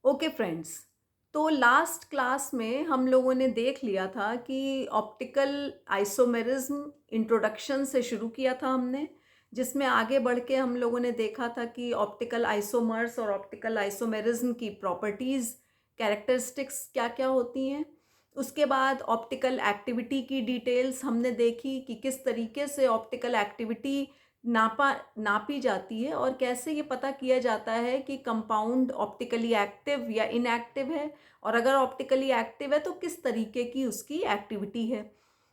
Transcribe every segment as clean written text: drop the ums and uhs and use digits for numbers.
Okay friends, तो last class में हम लोगों ने देख लिया था कि ऑप्टिकल आइसोमेरिज्म इंट्रोडक्शन से शुरू किया था हमने, जिसमें आगे बढ़ के हम लोगों ने देखा था कि ऑप्टिकल आइसोमर्स और ऑप्टिकल आइसोमेरिज्म की प्रॉपर्टीज़, कैरेक्टरिस्टिक्स क्या-क्या होती हैं। उसके बाद ऑप्टिकल एक्टिविटी की डिटेल्स हमने देखी कि किस तरीके से ऑप्टिकल एक्टिविटी नापी जाती है और कैसे ये पता किया जाता है कि कंपाउंड ऑप्टिकली एक्टिव या इनएक्टिव है, और अगर ऑप्टिकली एक्टिव है तो किस तरीके की उसकी एक्टिविटी है।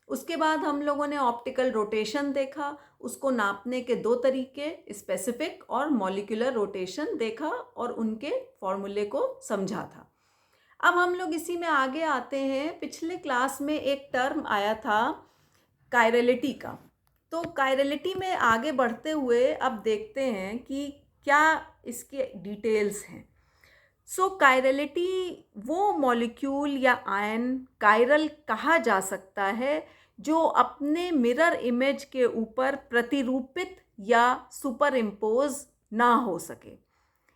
उसके बाद हम लोगों ने ऑप्टिकल रोटेशन देखा, उसको नापने के दो तरीके, स्पेसिफिक और मॉलिक्यूलर रोटेशन देखा और उनके फॉर्मूले को समझा था। अब हम लोग इसी में आगे आते हैं। पिछले क्लास में एक टर्म आया था कायरलिटी का। तो कायरलिटी में आगे बढ़ते हुए अब देखते हैं कि क्या इसके डिटेल्स हैं। सो कायरलिटी वो मॉलिक्यूल या आयन कायरल कहा जा सकता है जो अपने मिरर इमेज के ऊपर प्रतिरूपित या सुपर इम्पोज ना हो सके।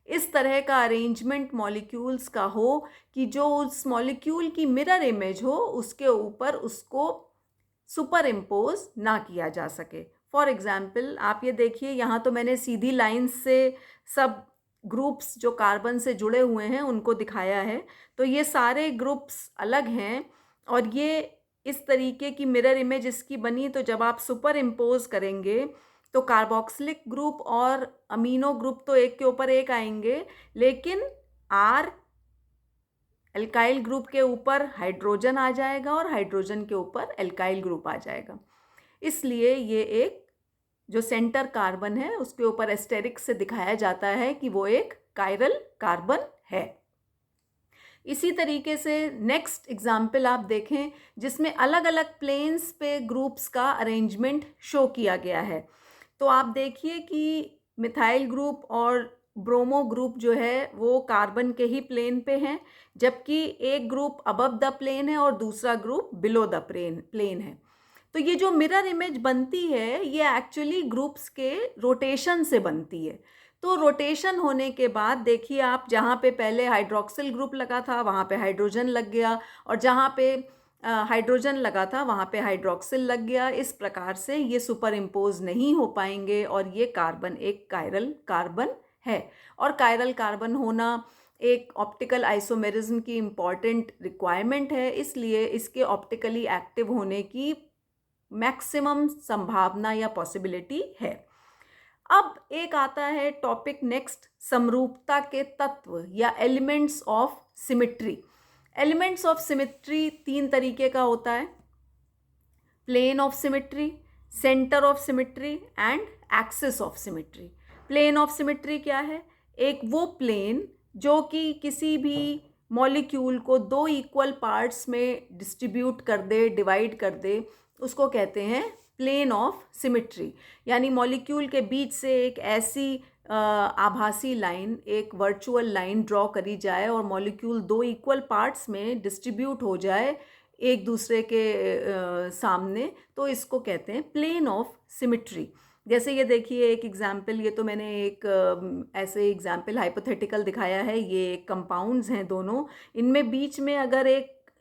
इस तरह का अरेंजमेंट मॉलिक्यूल्स का हो कि जो उस मॉलिक्यूल की मिरर इमेज हो उसके ऊपर उसको सुपर इम्पोज ना किया जा सके। फॉर एग्ज़ाम्पल आप ये देखिए, यहाँ तो मैंने सीधी लाइन से सब ग्रुप्स जो कार्बन से जुड़े हुए हैं उनको दिखाया है। तो ये सारे ग्रुप्स अलग हैं और ये इस तरीके की मिरर इमेज इसकी बनी। तो जब आप सुपर इम्पोज करेंगे तो कार्बोक्सिलिक ग्रुप और अमीनो ग्रुप तो एक के ऊपर एक आएंगे, लेकिन आर एल्काइल ग्रुप के ऊपर हाइड्रोजन आ जाएगा और हाइड्रोजन के ऊपर एल्काइल ग्रुप आ जाएगा। इसलिए ये एक जो सेंटर कार्बन है उसके ऊपर एस्टेरिक से दिखाया जाता है कि वो एक कायरल कार्बन है। इसी तरीके से नेक्स्ट एग्जाम्पल आप देखें जिसमें अलग अलग प्लेन्स पे ग्रुप्स का अरेंजमेंट शो किया गया है। तो आप देखिए कि मिथाइल ग्रुप और ब्रोमो ग्रुप जो है वो कार्बन के ही प्लेन पे हैं, जबकि एक ग्रुप अबव द प्लेन है और दूसरा ग्रुप बिलो द प्लेन है। तो ये जो मिरर इमेज बनती है ये एक्चुअली ग्रुप्स के रोटेशन से बनती है। तो रोटेशन होने के बाद देखिए आप, जहाँ पे पहले हाइड्रोक्सिल ग्रुप लगा था वहाँ पे हाइड्रोजन लग गया, और जहाँ पे हाइड्रोजन लगा था वहाँ पे हाइड्रोक्सिल लग गया। इस प्रकार से ये सुपर इम्पोज नहीं हो पाएंगे और ये कार्बन एक कायरल कार्बन है। और कायरल कार्बन होना एक ऑप्टिकल आइसोमेरिज्म की इम्पॉर्टेंट रिक्वायरमेंट है, इसलिए इसके ऑप्टिकली एक्टिव होने की मैक्सिमम संभावना या पॉसिबिलिटी है। अब एक आता है टॉपिक नेक्स्ट, समरूपता के तत्व या elements of symmetry. Elements of symmetry तीन तरीके का होता है: plane of symmetry, centre of symmetry and axis of symmetry. Plane of symmetry क्या है? एक वो प्लेन जो कि किसी भी मॉलिक्यूल को दो इक्वल पार्ट्स में डिस्ट्रीब्यूट कर दे, डिवाइड कर दे, उसको कहते हैं प्लेन ऑफ सिमिट्री। यानी मॉलिक्यूल के बीच से एक ऐसी आभासी लाइन, एक वर्चुअल लाइन ड्रॉ करी जाए और मॉलिक्यूल दो इक्वल पार्ट्स में डिस्ट्रीब्यूट हो जाए एक दूसरे के सामने, तो इसको कहते हैं प्लेन ऑफ सिमिट्री। जैसे ये देखिए एक एग्जाम्पल, ये तो मैंने एक ऐसे एग्जाम्पल हाइपोथेटिकल दिखाया है। ये कंपाउंड्स हैं दोनों, इनमें बीच में अगर एक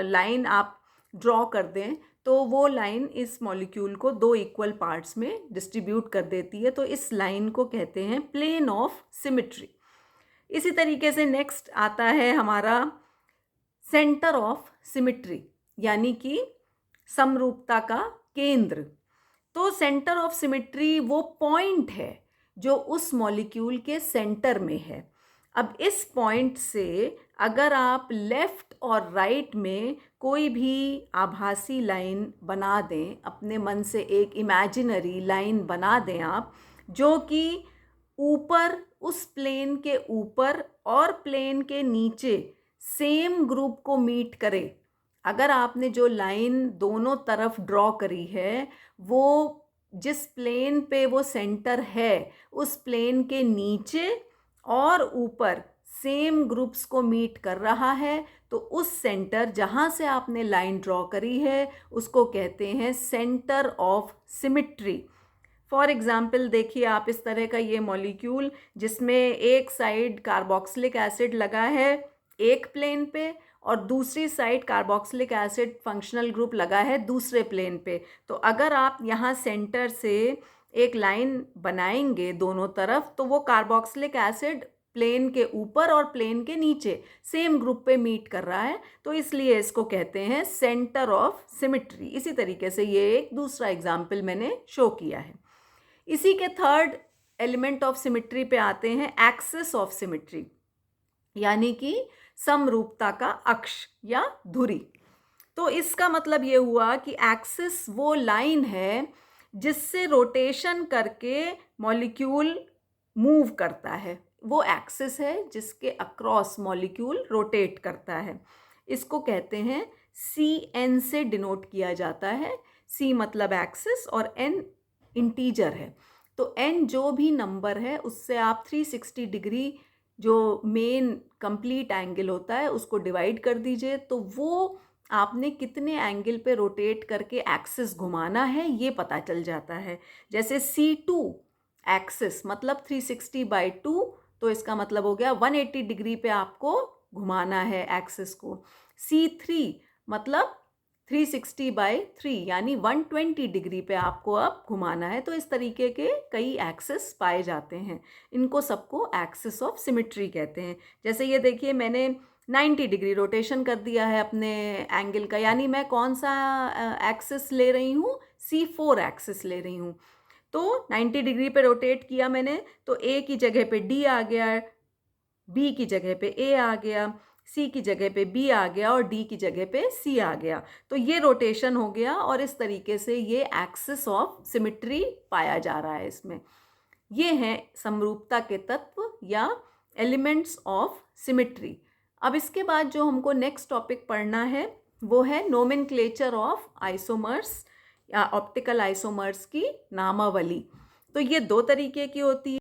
लाइन आप ड्रॉ कर दें तो वो लाइन इस मॉलिक्यूल को दो इक्वल पार्ट्स में डिस्ट्रीब्यूट कर देती है, तो इस लाइन को कहते हैं प्लेन ऑफ सिमिट्री। इसी तरीके से नेक्स्ट आता है हमारा सेंटर ऑफ सिमिट्री, यानी कि समरूपता का केंद्र। तो सेंटर ऑफ सिमिट्री वो पॉइंट है जो उस मॉलिक्यूल के सेंटर में है। अब इस पॉइंट से अगर आप लेफ्ट और राइट में कोई भी आभासी लाइन बना दें, अपने मन से एक इमेजिनरी लाइन बना दें आप, जो कि ऊपर, उस प्लेन के ऊपर और प्लेन के नीचे सेम ग्रुप को मीट करे। अगर आपने जो लाइन दोनों तरफ ड्रॉ करी है वो जिस प्लेन पे वो सेंटर है उस प्लेन के नीचे और ऊपर सेम ग्रुप्स को मीट कर रहा है, तो उस सेंटर जहाँ से आपने लाइन ड्रॉ करी है उसको कहते हैं centre of symmetry. For example देखिए आप इस तरह का ये मॉलिक्यूल जिसमें एक साइड कार्बोक्सिलिक एसिड लगा है एक प्लेन पे और दूसरी side carboxylic acid functional group लगा है दूसरे प्लेन पे। तो अगर आप यहाँ सेंटर से एक लाइन बनाएंगे दोनों तरफ तो वो कार्बोक्सिलिक एसिड प्लेन के ऊपर और प्लेन के नीचे सेम ग्रुप पे मीट कर रहा है, तो इसलिए इसको कहते हैं सेंटर ऑफ सिमिट्री। इसी तरीके से ये एक दूसरा एग्जाम्पल मैंने शो किया है। इसी के थर्ड एलिमेंट ऑफ सिमिट्री पे आते हैं एक्सिस ऑफ सिमिट्री, यानी कि समरूपता का अक्ष या धुरी। तो इसका मतलब ये हुआ कि एक्सिस वो लाइन है जिससे रोटेशन करके मॉलिक्यूल मूव करता है, वो एक्सिस है जिसके अक्रॉस मॉलिक्यूल रोटेट करता है। इसको कहते हैं CN से डिनोट किया जाता है। C मतलब एक्सिस और N इंटीजर है। तो N जो भी नंबर है उससे आप 360 डिग्री जो मेन कंप्लीट एंगल होता है उसको डिवाइड कर दीजिए, तो वो आपने कितने एंगल पे रोटेट करके एक्सिस घुमाना है ये पता चल जाता है। जैसे C2 एक्सिस मतलब 360/2, तो इसका मतलब हो गया 180 डिग्री पे आपको घुमाना है एक्सिस को। C3 मतलब 360/3 यानी 120 डिग्री पे आपको अब घुमाना है। तो इस तरीके के कई एक्सिस पाए जाते हैं, इनको सबको एक्सिस ऑफ सिमिट्री कहते हैं। जैसे ये देखिए मैंने 90 डिग्री रोटेशन कर दिया है अपने एंगल का, यानी मैं कौन सा एक्सिस ले रही हूँ, C4 एक्सिस ले रही हूँ। तो 90 डिग्री पे रोटेट किया मैंने तो A की जगह पे D आ गया, B की जगह पे A आ गया, C की जगह पे B आ गया और D की जगह पे C आ गया। तो ये रोटेशन हो गया और इस तरीके से ये एक्सिस ऑफ सिमिट्री पाया जा रहा है इसमें। ये हैं समरूपता के तत्व या एलिमेंट्स ऑफ सिमिट्री। अब इसके बाद जो हमको नेक्स्ट टॉपिक पढ़ना है वो है नोमेनक्लेचर ऑफ आइसोमर्स या ऑप्टिकल आइसोमर्स की नामावली। तो ये दो तरीके की होती है।